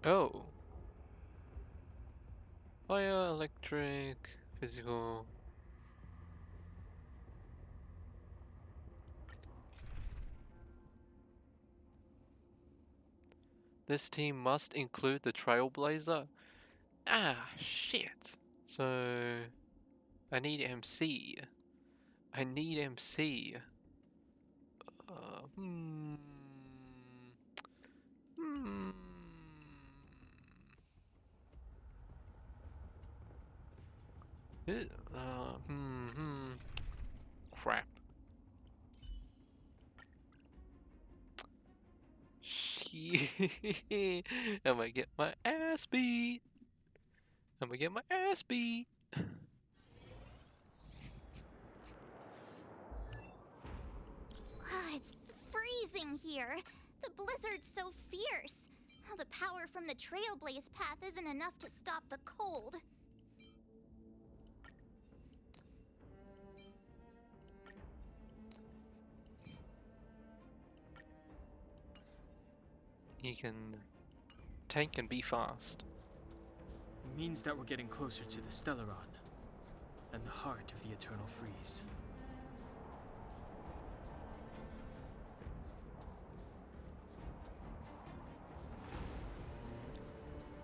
Oh. Fire, electric, physical. This team must include the Trailblazer. Ah, shit. So, I need MC. I need MC. Hmm. Hmm. Hmm. Crap. Shit. I'm gonna get my ass beat. I'm gonna get my ass beat. It's freezing here. The blizzard's so fierce. The power from the Trailblaze path isn't enough to stop the cold. He can tank and be fast. It means that we're getting closer to the Stellaron and the heart of the Eternal Freeze.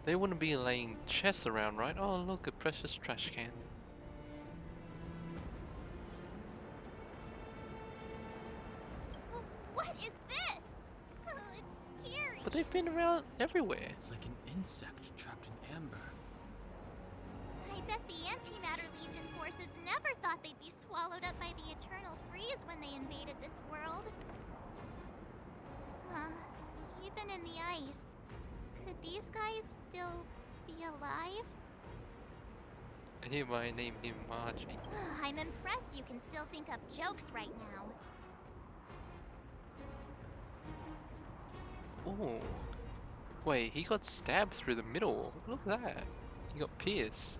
They wouldn't be laying chests around, right? Oh, look, a precious trash can. What is this? It's scary. But they've been around everywhere. It's like an insect trapped in amber. I bet the Antimatter Legion forces never thought they'd be swallowed up by the Eternal Freeze when they invaded this world. Even in the ice, could these guys still be alive? I hereby name him Margie. I'm impressed you can still think up jokes right now. Oh. Wait, he got stabbed through the middle. Look at that. He got pierced.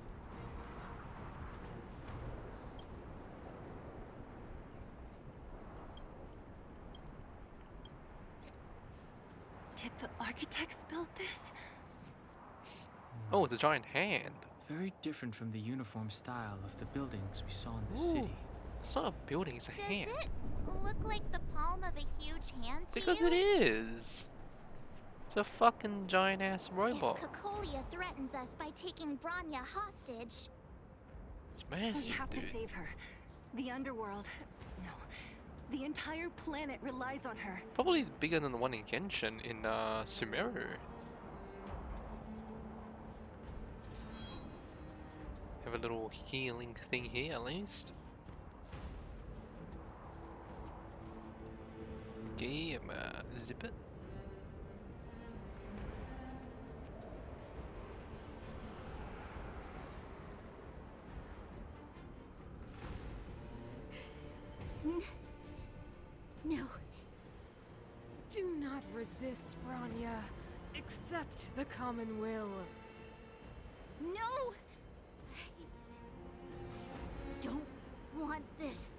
Did the architects build this? Oh, it's a giant hand. Very different from the uniform style of the buildings we saw in the Ooh. city. It's not a building, it's a Does hand. it look like the palm of a huge hand to Because you? it is. It's a fucking giant ass robot. If Cocolia threatens us by taking Bronya hostage, It's We massive, have dude. to save her. The underworld. No. The entire planet relies on her. Probably bigger than the one in Genshin in Sumeru. Have a little healing thing here at least. Okay, I'm zip it. No. Do not resist, Bronya. Accept the common will. no! I don't want this.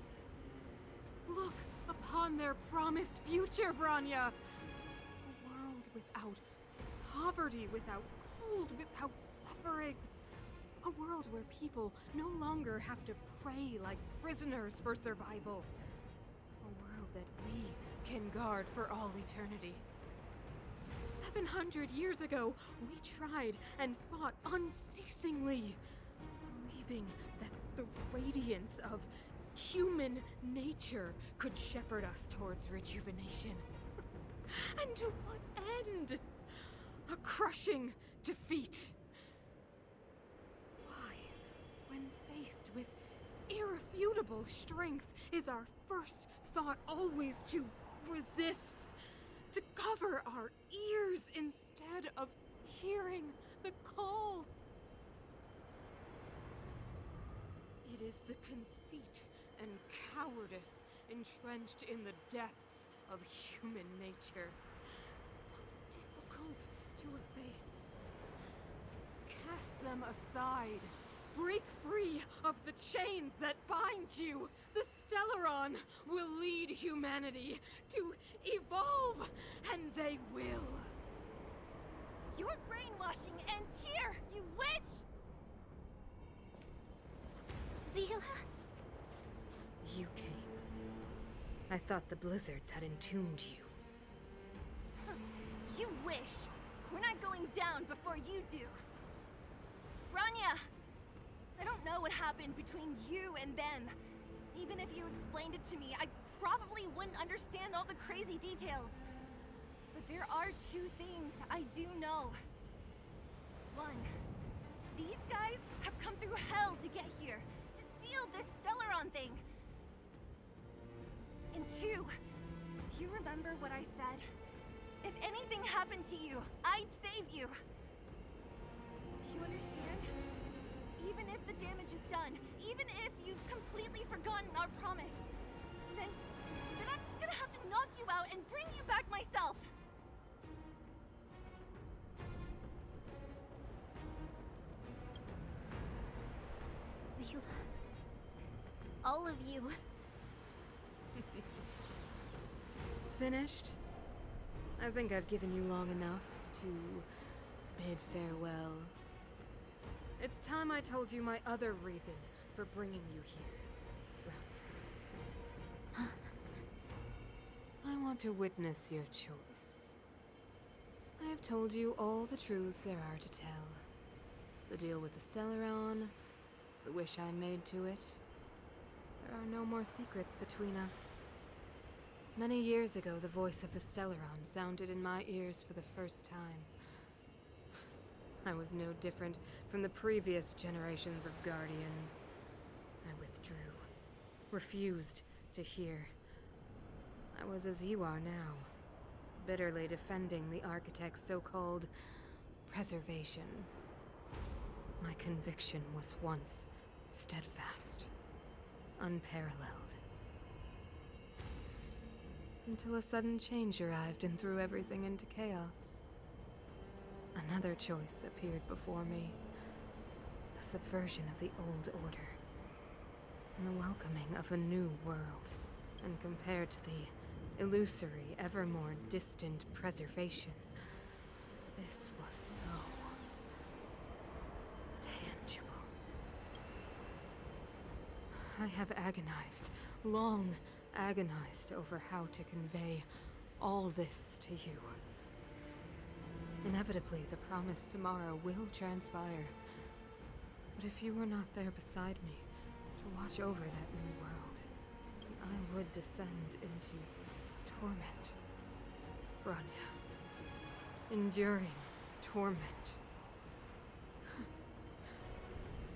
Look upon their promised future, Bronya. A world without poverty, without cold, without suffering. A world where people no longer have to pray like prisoners for survival. A world that we can guard for all eternity. 700 years ago, we tried and fought unceasingly, believing that the radiance of human nature could shepherd us towards rejuvenation. And to what end? A crushing defeat. Why, when faced with irrefutable strength, is our first thought always to resist? To cover our ears instead of hearing the call? It is the conceit and cowardice entrenched in the depths of human nature, so difficult to efface. Cast them aside. Break free of the chains that bind you. The Stellaron will lead humanity to evolve, and they will. Your brainwashing ends here, you witch! Zila? You came. I thought the blizzards had entombed you. You wish! We're not going down before you do! Branya! I don't know what happened between you and them. Even if you explained it to me, I probably wouldn't understand all the crazy details. But there are two things I do know. One, these guys have come through hell to get here, to seal this Stellaron thing. And two, do you remember what I said? If anything happened to you, I'd save you. Do you understand? Even if the damage is done, even if you've completely forgotten our promise, then I'm just gonna have to knock you out and bring you back myself. Zila. All of you. Finished? I think I've given you long enough to bid farewell. It's time I told you my other reason for bringing you here. I want to witness your choice. I have told you all the truths there are to tell. The deal with the Stellaron, the wish I made to it. There are no more secrets between us. Many years ago, the voice of the Stellaron sounded in my ears for the first time. I was no different from the previous generations of Guardians. I withdrew, refused to hear. I was as you are now, bitterly defending the Architect's so-called preservation. My conviction was once steadfast, unparalleled. Until a sudden change arrived and threw everything into chaos. Another choice appeared before me. A subversion of the old order. And the welcoming of a new world. And compared to the illusory, ever more distant preservation, this was so tangible. I have agonized, long agonized over how to convey all this to you. Inevitably, the promised tomorrow will transpire. But if you were not there beside me to watch over that new world, then I would descend into torment. Branya. Enduring torment.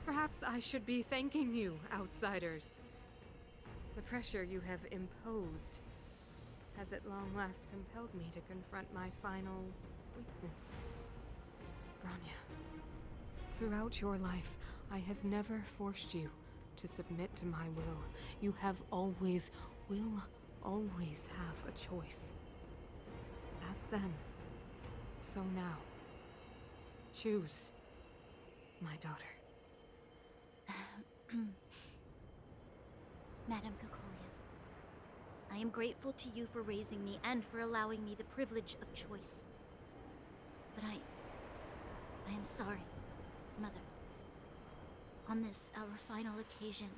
Perhaps I should be thanking you, outsiders. The pressure you have imposed has at long last compelled me to confront my final weakness. Branya, throughout your life, I have never forced you to submit to my will. You have always, will always have a choice. As then, so now. Choose, my daughter. Madame Cocolia, I am grateful to you for raising me and for allowing me the privilege of choice. But I am sorry, Mother. On this, our final occasion,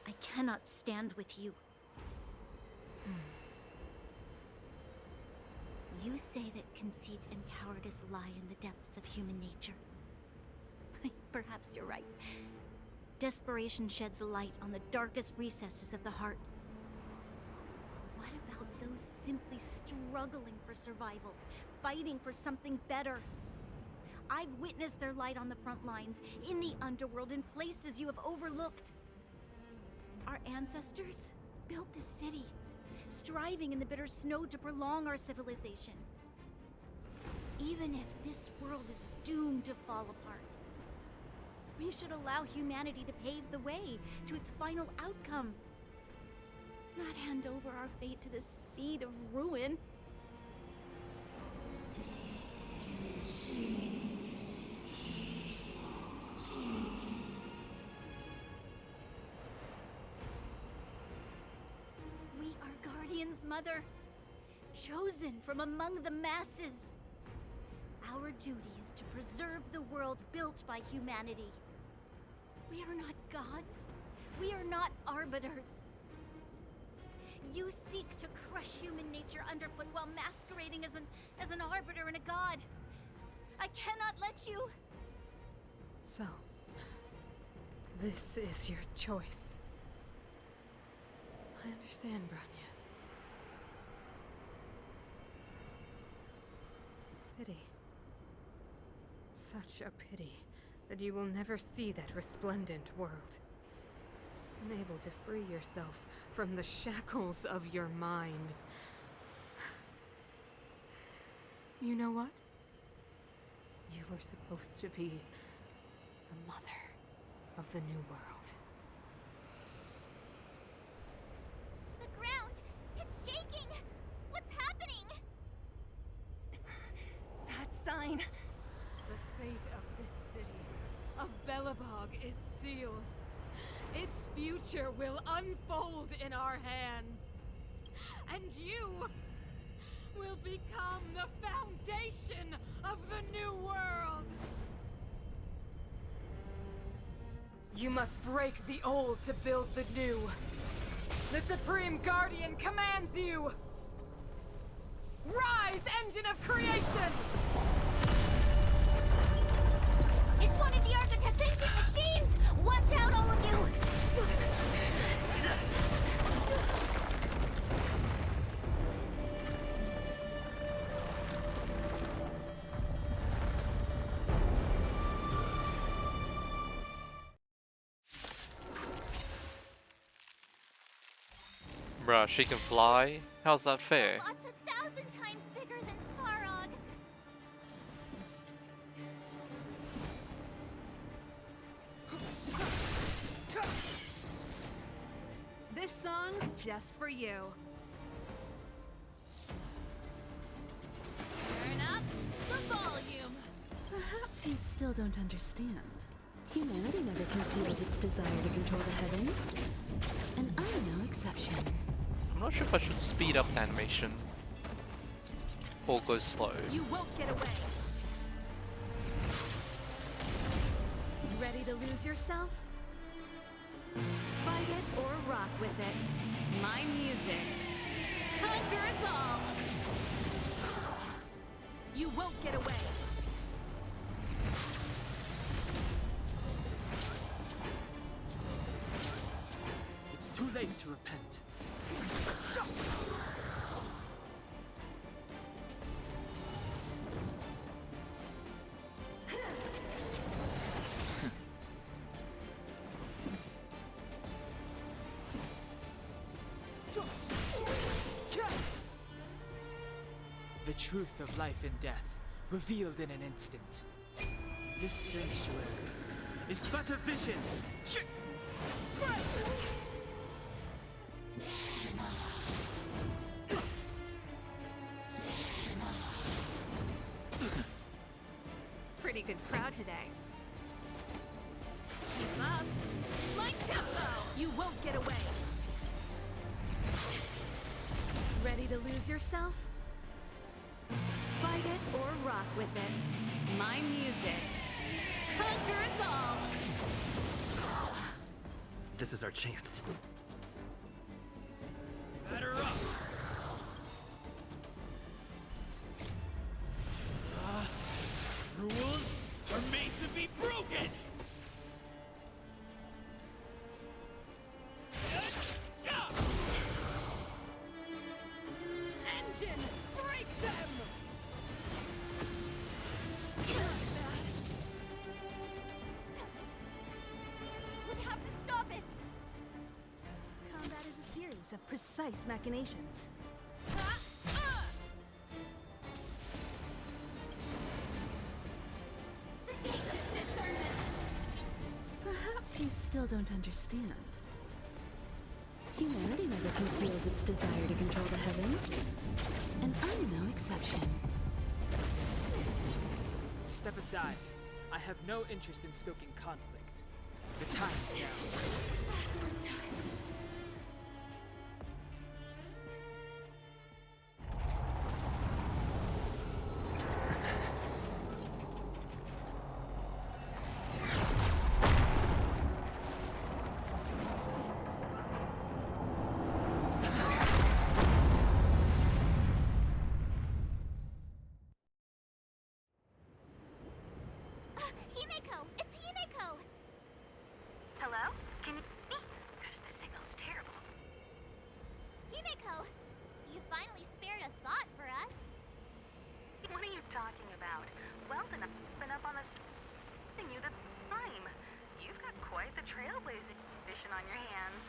I cannot stand with you. You say that conceit and cowardice lie in the depths of human nature. Perhaps you're right. Desperation sheds a light on the darkest recesses of the heart. What about those simply struggling for survival, fighting for something better? I've witnessed their light on the front lines, in the underworld, in places you have overlooked. Our ancestors built this city, striving in the bitter snow to prolong our civilization. Even if this world is doomed to fall apart, we should allow humanity to pave the way to its final outcome. Not hand over our fate to the seed of ruin. We are guardians, Mother. Chosen from among the masses. our duty is to preserve the world built by humanity. We are not gods. We are not arbiters. You seek to crush human nature underfoot while masquerading as an arbiter and a god. I cannot let you. So, this is your choice. I understand, Branya. Pity. Such a pity that you will never see that resplendent world. Unable to free yourself from the shackles of your mind. You know what? You were supposed to be the mother of the new world. The ground! It's shaking! What's happening? That sign. The fate of this city, of Belobog, is sealed. Its future will unfold in our hands. And you will become the foundation of the new world. You must break the old to build the new. The Supreme Guardian commands you! Rise, engine of creation! It's one of the architect's ancient machines! Watch out, all of you! Bruh, she can fly? How's that fair? Lots 1,000 times bigger than Svarog. This song's just for you. Turn up the volume. Perhaps you still don't understand. Humanity never conceals its desire to control the heavens. And I'm no exception. I'm not sure if I should speed up the animation or go slow. You won't get away. Ready to lose yourself? Fight it or rock with it. My music. Conquer us all. You won't get away. It's too late to repent. The truth of life and death, revealed in an instant. This sanctuary is but a vision. Pretty good crowd today. Keep up. My tempo. You won't get away. Ready to lose yourself? Fight it or rock with it. My music. Conquer us all. This is our chance. Batter up. Rules are made to be broken! Engine, break them! We have to stop it! Combat is a series of precise machinations. Sagacious discernment. Perhaps you still don't understand. Humanity never conceals its desire to control the heavens. And I'm no exception. Step aside. I have no interest in stoking conflict. The time is now. Hello? Can you hear me? Gosh, the signal's terrible. Himeko, you finally spared a thought for us. What are you talking about? Weldon, I've been up on the you the time. You've got quite the trailblazing mission on your hands.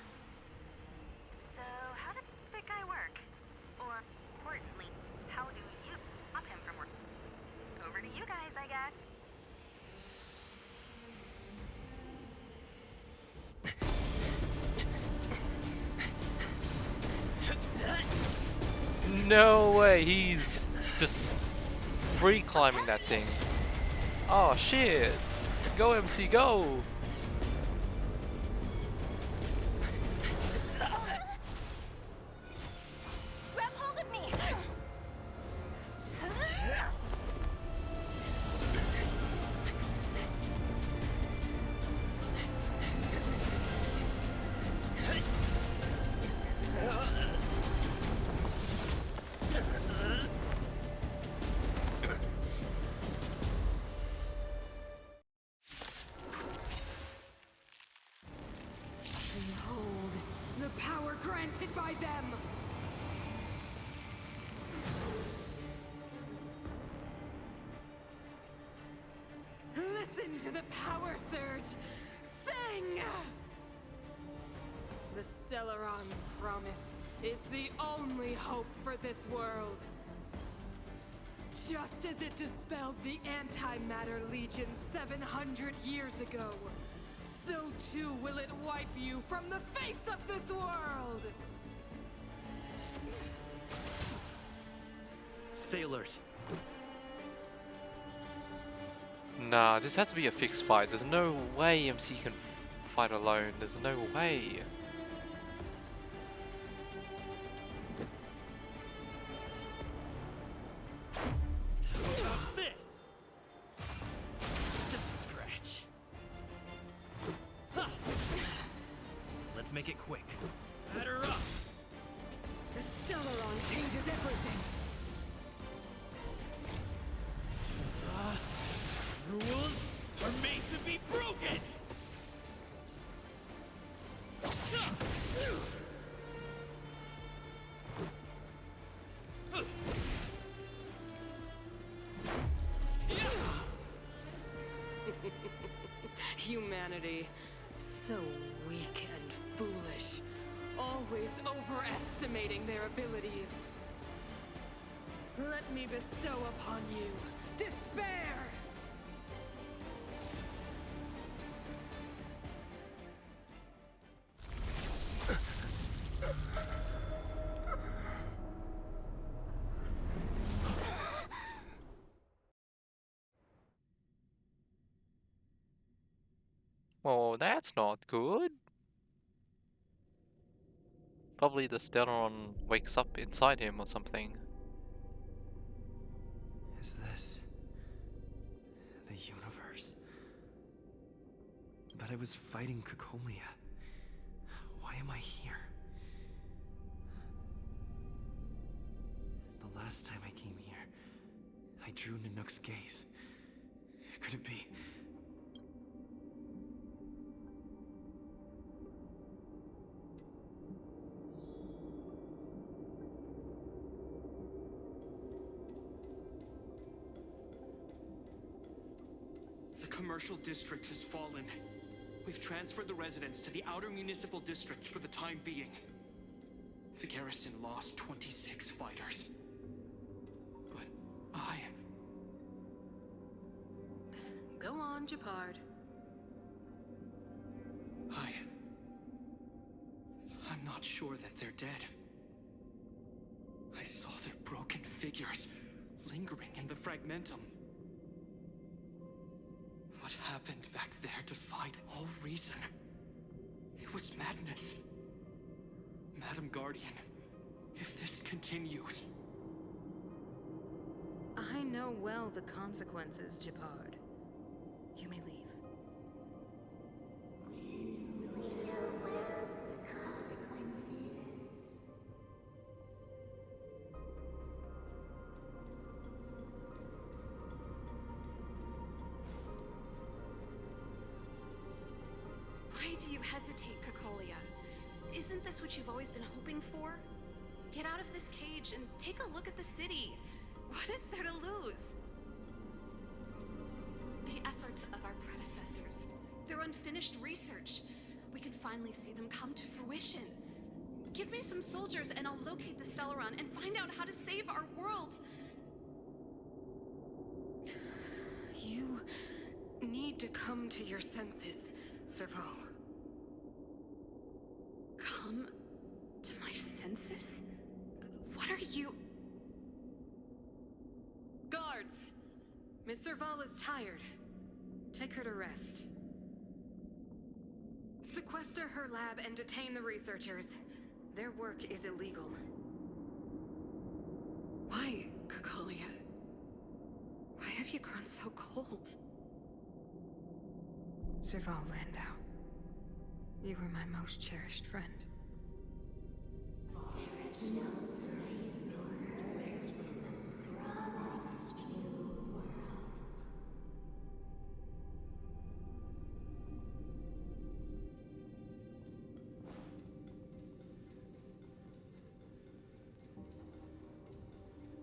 So, how did that guy work? Or, importantly, how do you stop him from working? Over to you guys, I guess. No way, he's just free climbing that thing. Oh shit! Go MC, go! Grab hold of me! Behold, the power granted by them! Listen to the power surge! Sing! The Stellaron's promise is the only hope for this world. Just as it dispelled the Antimatter Legion 700 years ago, so too will it wipe you from the face of this world! Sailors, Nah, this has to be a fixed fight. There's no way MC can fight alone. There's no way. this! Just a scratch. Ha! Let's make it quick. Batter up! The Stellaron changes everything! Rules are made to be broken! Humanity. So weak and foolish. Always overestimating their abilities. Let me bestow upon you despair! Oh, that's not good. Probably the Stellaron wakes up inside him or something. Is this the universe? But I was fighting Cocolia. Why am I here? The last time I came here, I drew Nanook's gaze. Could it be? The commercial district has fallen. We've transferred the residents to the outer municipal districts for the time being. The garrison lost 26 fighters. But Go on, Japard. I'm not sure that they're dead. I saw their broken figures lingering in the fragmentum. What happened back there defied all reason. It was madness. Madam Guardian, if this continues... I know well the consequences, Japard. You may leave. Why do you hesitate, Cocolia? Isn't this what you've always been hoping for? Get out of this cage and take a look at the city. What is there to lose? The efforts of our predecessors, their unfinished research. We can finally see them come to fruition. Give me some soldiers and I'll locate the Stellaron and find out how to save our world. You need to come to your senses, Serval. Come to my senses? What are you? Guards! Miss Serval is tired. Take her to rest. Sequester her lab and detain the researchers. Their work is illegal. Why, Cocolia? Why have you grown so cold? Serval Landau. You were my most cherished friend.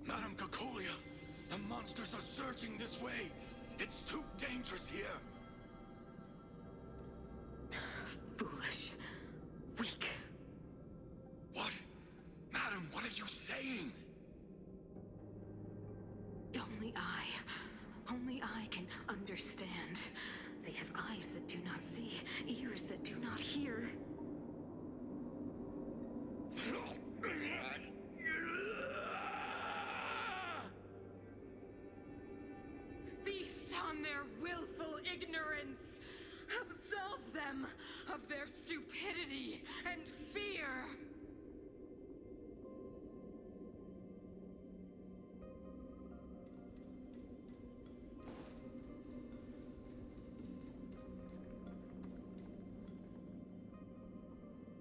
Madam Cocolia, the monsters are surging this way. It's too dangerous here. Foolish. Weak. What? Madam, what are you saying? Only I can understand. They have eyes that do not see, ears that do not hear. Feast on their willful ignorance! Absolve them of their stupidity and fear!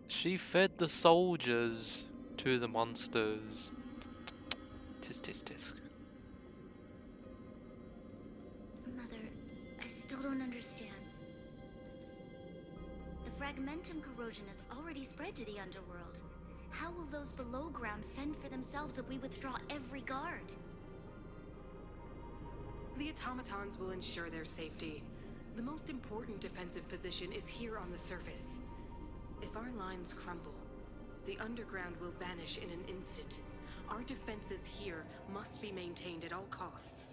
She fed the soldiers to the monsters. Tisk. Mother, I still don't understand. The fragmentum corrosion has already spread to the underworld. How will those below ground fend for themselves if we withdraw every guard? The automatons will ensure their safety. The most important defensive position is here on the surface. If our lines crumble, the underground will vanish in an instant. Our defenses here must be maintained at all costs.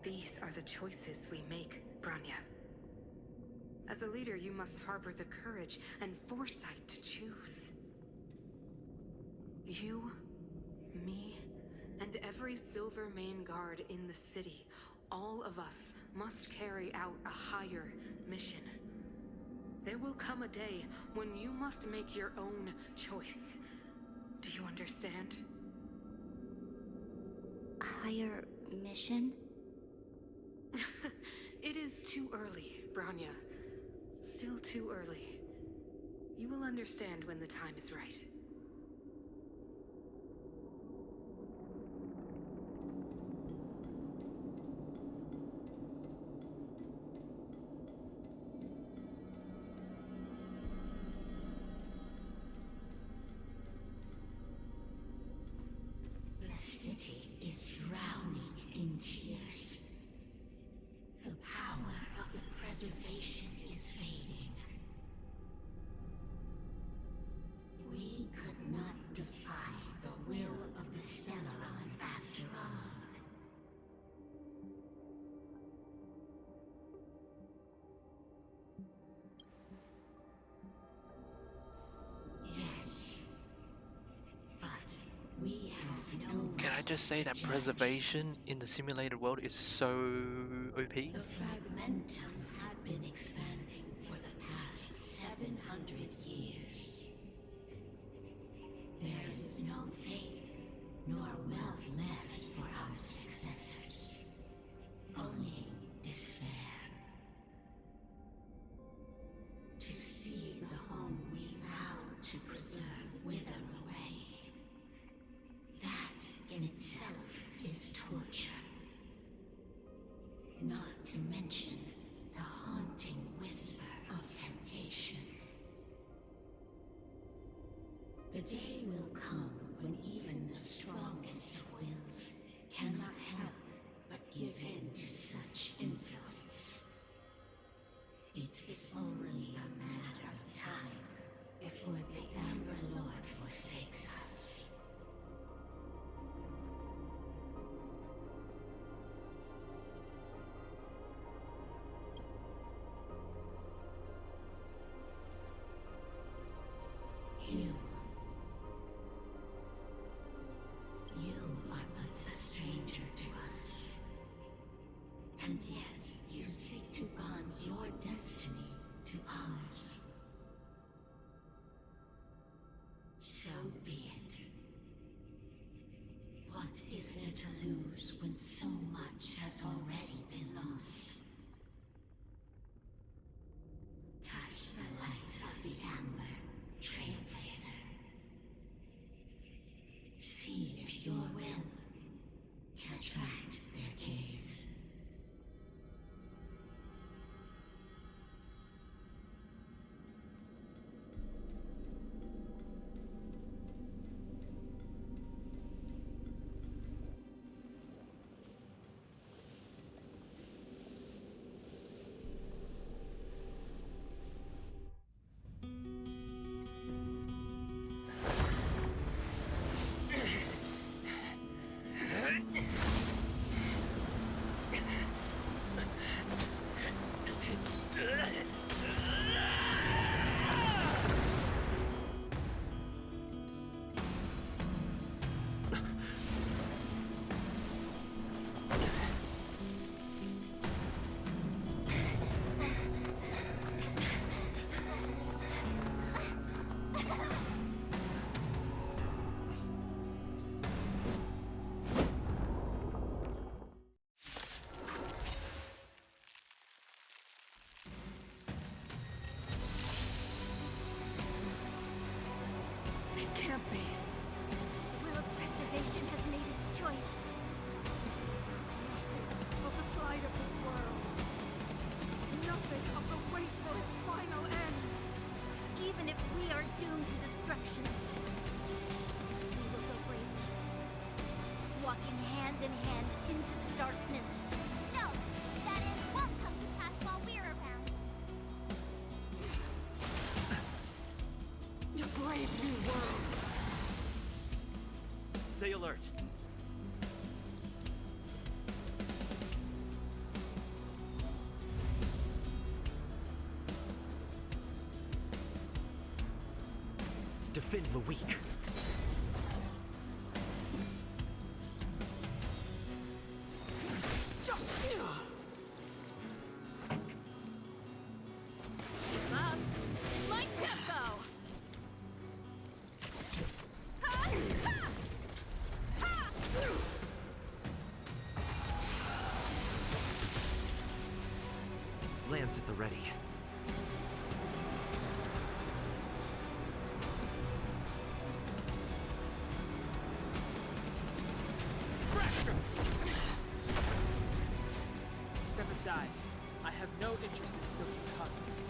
These are the choices we make, Branya. As a leader, you must harbor the courage and foresight to choose. You, me, and every Silver Main Guard in the city, all of us must carry out a higher mission. There will come a day when you must make your own choice. Do you understand? Higher mission? It is too early, Branya. Still too early. You will understand when the time is right. The city is drowning in tears. The power of the preservation is fading. We could not defy the will of the Stellaron after all. Yes, but we have no. Can I just say that preservation in the simulated world is so OP? The fragmentum had been expanding for the past 700 years. There is no faith nor wealth left for our successors. Only despair. To see the home we vowed to preserve wither away. That in itself is torture. Not to mention the haunting whisper of to lose when so much has already been lost. Touch the light of the amber, Trailblazer. See if your will can attract their gaze. Can't be. The will of preservation has made its choice. Nothing of the plight of this world. Nothing of the wait for its final end. Even if we are doomed to destruction, we will go bravely, walking hand in hand into the darkness. No, that end won't come to pass while we're around. A brave new world. Stay alert. Defend the weak. Keep up. My tempo. Lance at the ready. Step aside. I have no interest in stoking conflict.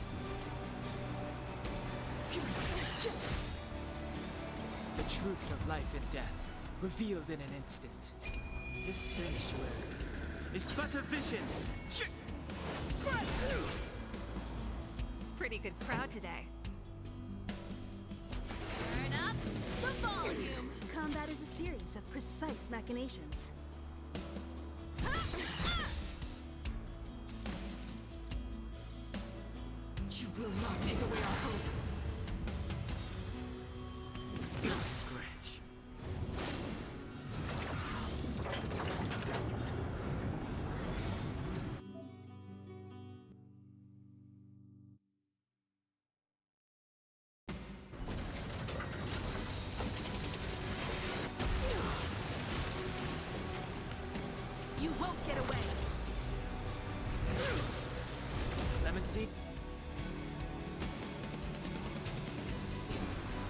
The truth of life and death, revealed in an instant. This sanctuary is but a vision. Pretty good crowd today. Turn up the volume. Combat is a series of precise machinations. You will not take away our hope. Scratch. You won't get away. Lemon seed?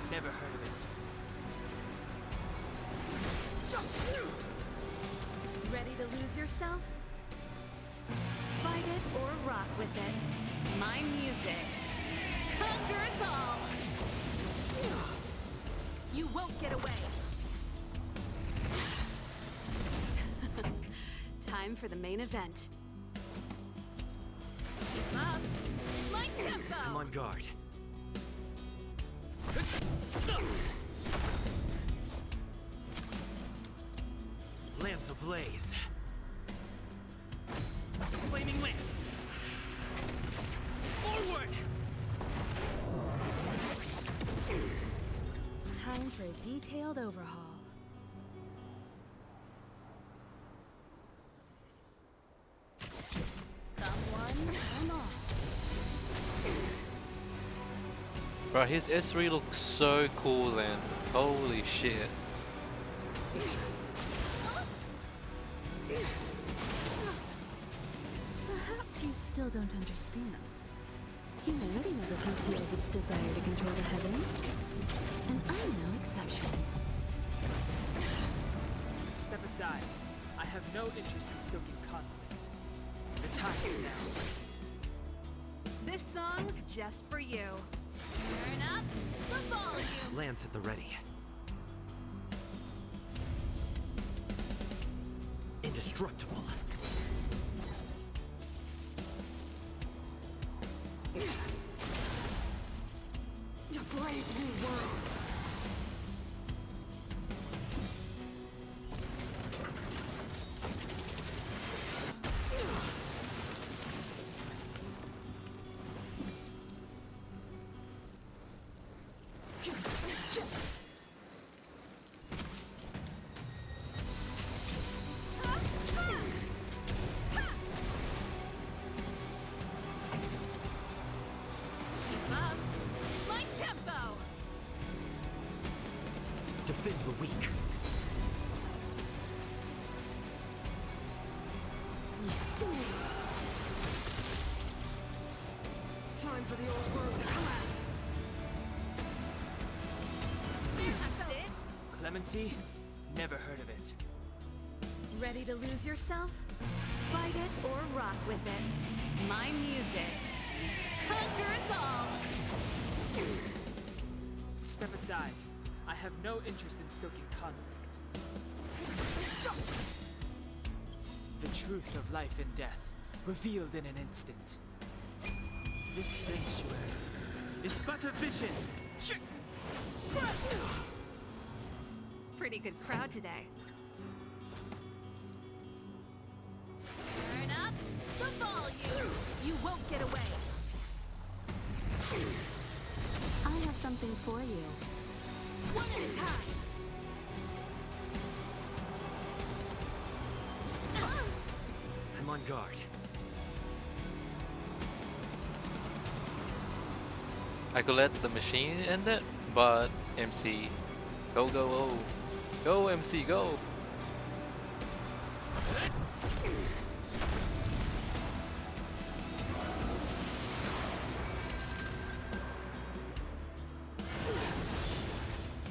Never heard of it. Ready to lose yourself? Fight it or rock with it. My music conquers all. You won't get away. Time for the main event. Keep up. My tempo. I'm on guard. Lance ablaze. Flaming lance. Forward! Time for a detailed overhaul. Come one, come all. Bro, his S3 looks so cool, man. Holy shit. Perhaps you still don't understand. Humanity never conceals its desire to control the heavens. And I'm no exception. Step aside. I have no interest in stoking conflict. The time is now. This song's just for you. Turn up the volume. Lance at the ready. Indestructible. A brave new world. Defend the weak. Time for the old world to collapse. That's it. Clemency? Never heard of it. Ready to lose yourself? Fight it or rock with it. My music. Conquer us all. Step aside. I have no interest in stoking conflict. The truth of life and death, revealed in an instant. This sanctuary is but a vision. Pretty good crowd today. Turn up the volume. You won't get away. I have something for you. One at a time. I'm on guard. I could let the machine end it, but MC, go go oh, go MC go.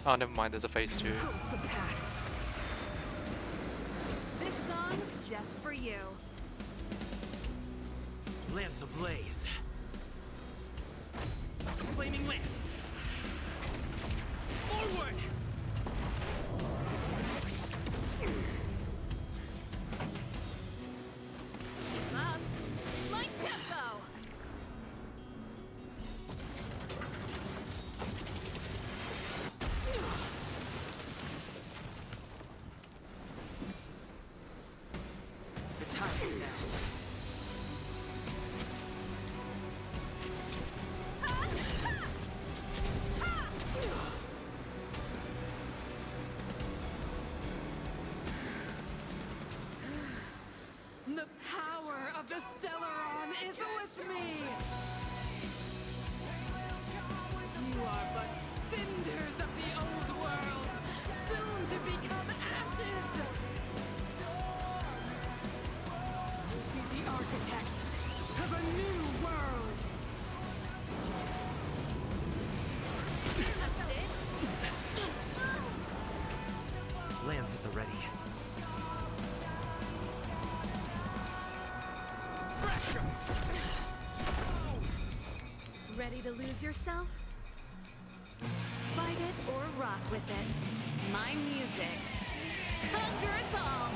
Oh, never mind. There's a phase 2. The past. This song's just for you. Lance ablaze. Flaming lance. Forward. Keep up. My tempo. The time is now. The power of the Stellaron is with me! You are but cinders of the old world, soon to become ashes! See the architect of a new world! That's it? Lance at the ready. Ready to lose yourself? Fight it or rock with it. My music. Conquer us all!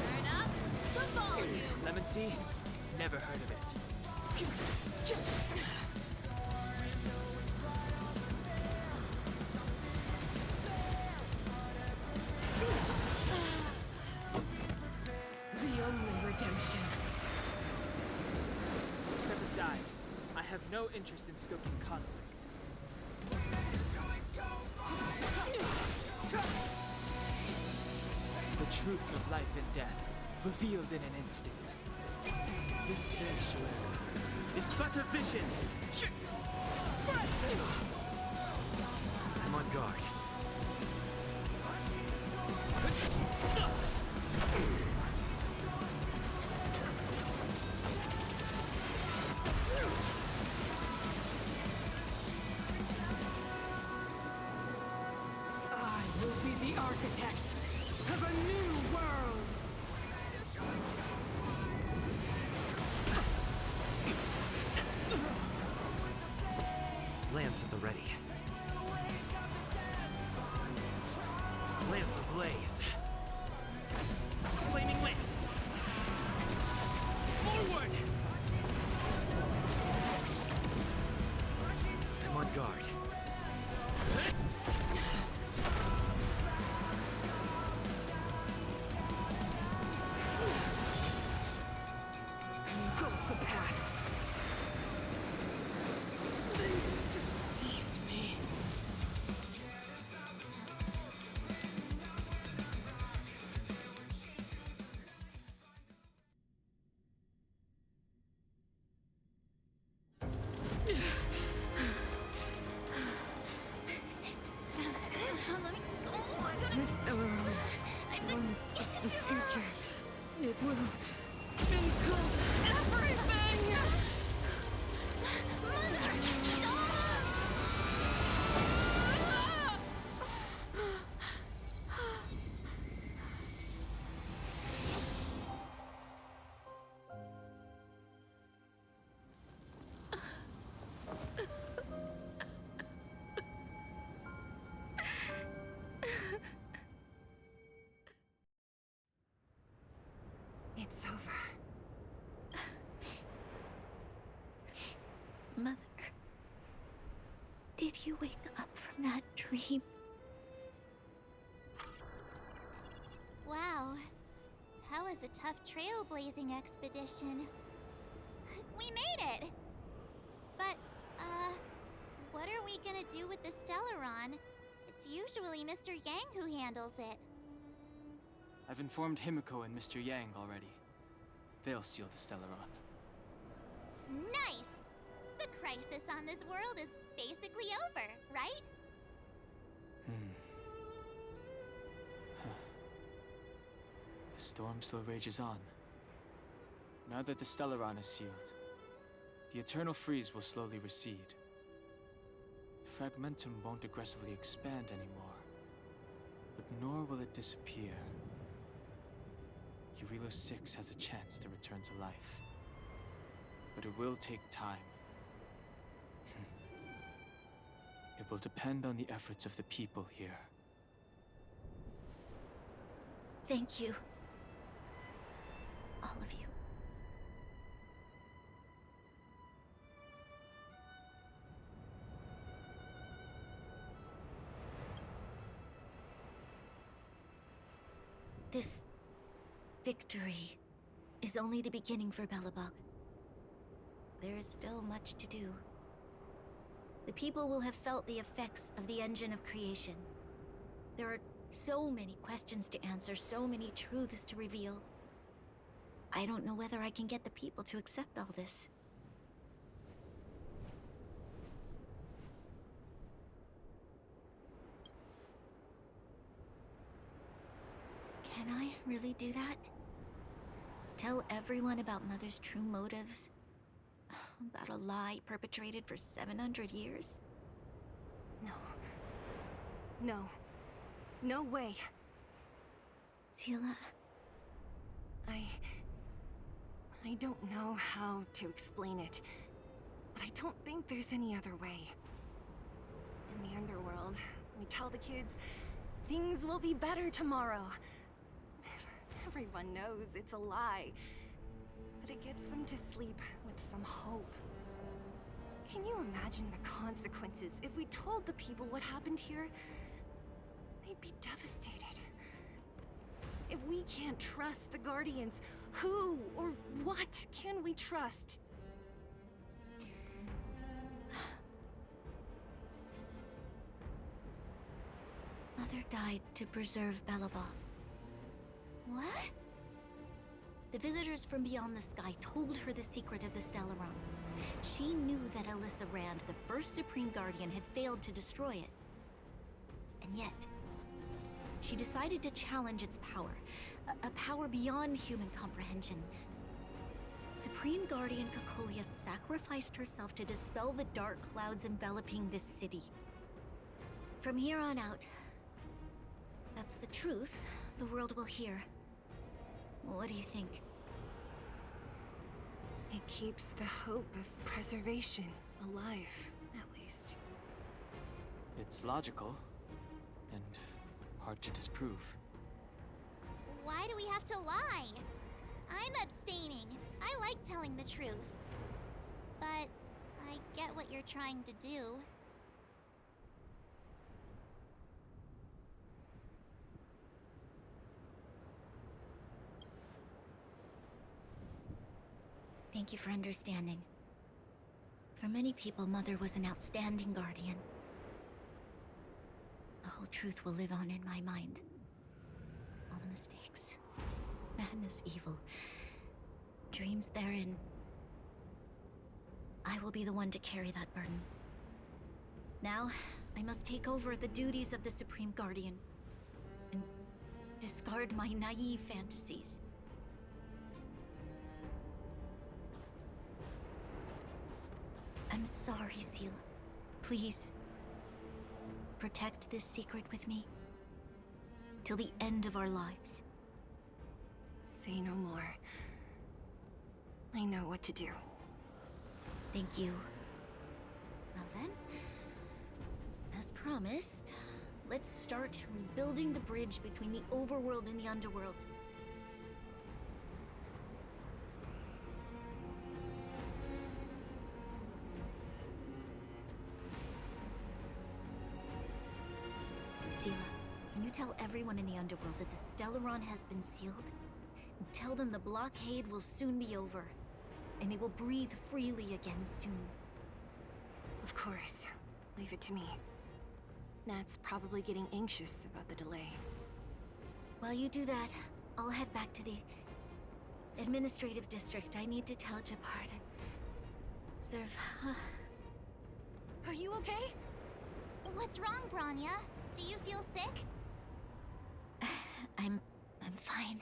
Turn up the volume! Clemency? Never heard of it. The only redemption. Step aside. I have no interest in stoking conflict. The truth of life and death, revealed in an instant. This sanctuary is but a vision. on guard. I will be the architect of a new world! Lance at the ready. Lance ablaze. Flaming lance. Forward! I'm on guard. Engulf the past. They deceived me. This Stellarone, Honest is the future. It will engulf everything! It's over. Mother, did you wake up from that dream? Wow. That was a tough trailblazing expedition. We made it! But, what are we gonna do with the Stellaron? It's usually Mr. Yang who handles it. I've informed Himiko and Mr. Yang already. They'll seal the Stellaron. Nice! The crisis on this world is basically over, right? The storm still rages on. Now that the Stellaron is sealed, the eternal freeze will slowly recede. Fragmentum won't aggressively expand anymore, but nor will it disappear. Eurilo 6 has a chance to return to life, but it will take time. It will depend on the efforts of the people here. Thank you. All of you. This victory is only the beginning for Belobog. There is still much to do. The people will have felt the effects of the engine of creation. There are so many questions to answer, so many truths to reveal. I don't know whether I can get the people to accept all this. Can I really do that? Tell everyone about Mother's true motives? About a lie perpetrated for 700 years? No. No. No way. Sila... I don't know how to explain it, but I don't think there's any other way. In the underworld, we tell the kids, things will be better tomorrow. Everyone knows it's a lie, but it gets them to sleep with some hope. Can you imagine the consequences if we told the people what happened here? They'd be devastated. If we can't trust the Guardians, who or what can we trust? Mother died to preserve Belobog. What? The visitors from beyond the sky told her the secret of the Stellaron. She knew that Alyssa Rand, the first Supreme Guardian, had failed to destroy it. And yet, she decided to challenge its power, a power beyond human comprehension. Supreme Guardian Cocolia sacrificed herself to dispel the dark clouds enveloping this city. From here on out, that's the truth the world will hear. What do you think? It keeps the hope of preservation alive, at least. It's logical, and hard to disprove. Why do we have to lie? I'm abstaining. I like telling the truth. But I get what you're trying to do. Thank you for understanding. For many people, Mother was an outstanding guardian. The whole truth will live on in my mind. All the mistakes, madness, evil, dreams therein. I will be the one to carry that burden. Now, I must take over the duties of the Supreme Guardian and discard my naive fantasies. I'm sorry, Seela. Please, protect this secret with me till the end of our lives. Say no more. I know what to do. Thank you. Now then, as promised, let's start rebuilding the bridge between the overworld and the underworld. Seela, can you tell everyone in the underworld that the Stellaron has been sealed? And tell them the blockade will soon be over, and they will breathe freely again soon. Of course. Leave it to me. Nat's probably getting anxious about the delay. While you do that, I'll head back to the administrative district. I need to tell Japard and serve. Are you okay? What's wrong, Branya? Do you feel sick? I'm fine.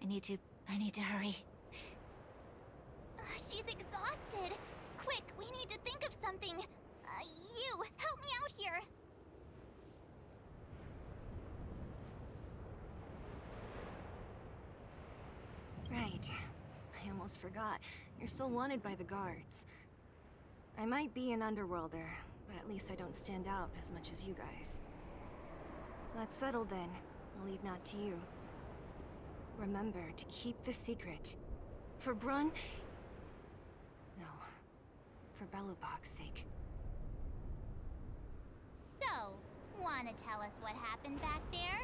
I need to hurry. She's exhausted. Quick, we need to think of something. You, help me out here. Right. I almost forgot. You're still wanted by the guards. I might be an underworlder, but at least I don't stand out as much as you guys. That's settled then. I'll leave Nat to you. Remember to keep the secret. For Brun... No. For Belobog's sake. So, wanna tell us what happened back there?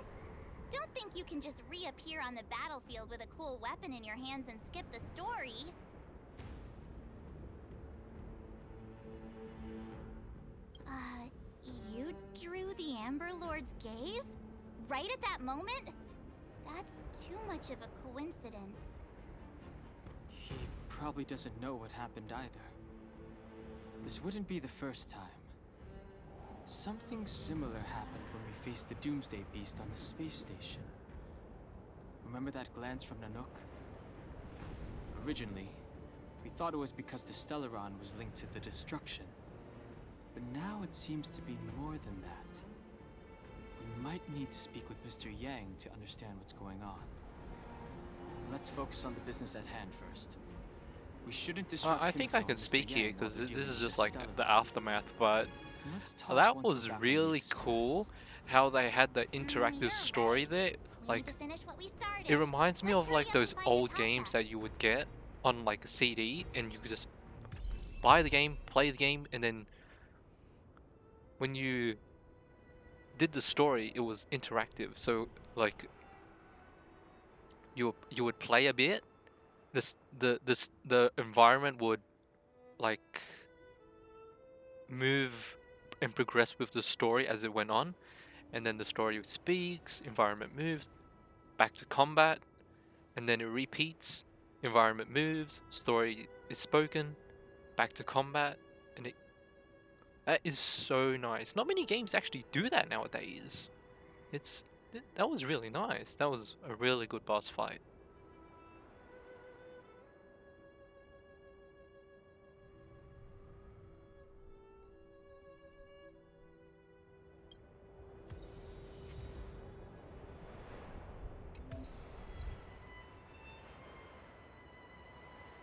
Don't think you can just reappear on the battlefield with a cool weapon in your hands and skip the story. You drew the Amber Lord's gaze? Right at that moment? That's too much of a coincidence. He probably doesn't know what happened either. This wouldn't be the first time. Something similar happened when we faced the Doomsday Beast on the space station. Remember that glance from Nanook? Originally, we thought it was because the Stellaron was linked to the destruction. But now it seems to be more than that. We might need to speak with Mr. Yang to understand what's going on. Let's focus on the business at hand first. We shouldn't disrupt I think I can Mr. speak Yang here while because we're this dealing is with just the like Stellaron. the aftermath, but Let's talk that once was we're back on really the cool. Express. How they had the You're interactive right. story there. We Like, need to finish what we started. it reminds me Let's of like hurry up those and find old Natasha. games that you would get on like a CD, and you could just buy the game, play the game, and then when you did the story, it was interactive. So like you would play a bit. The environment would like move and progress with the story as it went on, and then the story speaks, environment moves, back to combat, and then it repeats, environment moves, story is spoken, back to combat, and That is so nice. Not many games actually do that nowadays. That was really nice. That was a really good boss fight.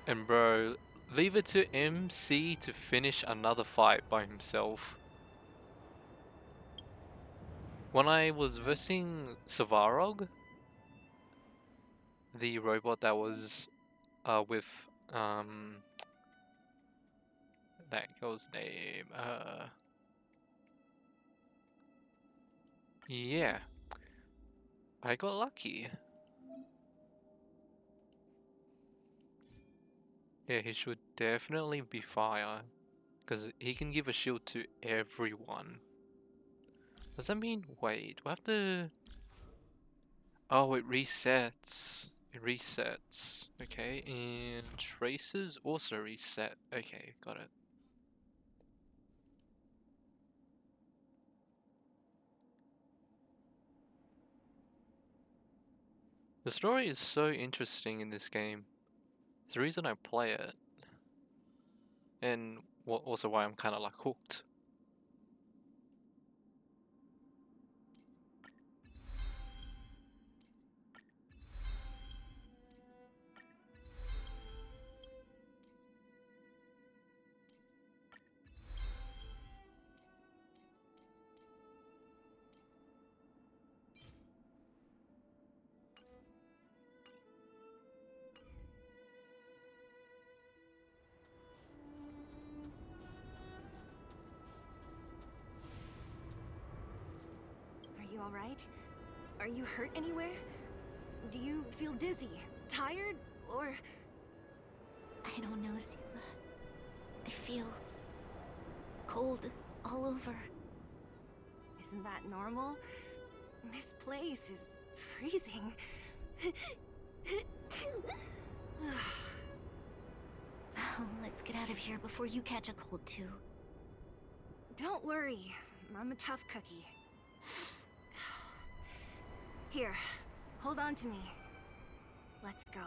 And bro, leave it to MC to finish another fight by himself. When I was versing Savarog, the robot that was with that girl's name, yeah, I got lucky. Yeah, he should definitely be fire, because he can give a shield to everyone. Does that mean, wait, we have to... Oh, it resets. It resets. Okay, and traces also reset. Okay, got it. The story is so interesting in this game. It's the reason I play it. And also why I'm kind of like hooked. Are you alright? Are you hurt anywhere? Do you feel dizzy, tired, or... I don't know, Sila. I feel cold all over. Isn't that normal? This place is freezing. Oh, let's get out of here before you catch a cold too. Don't worry, I'm a tough cookie. Here, hold on to me. Let's go.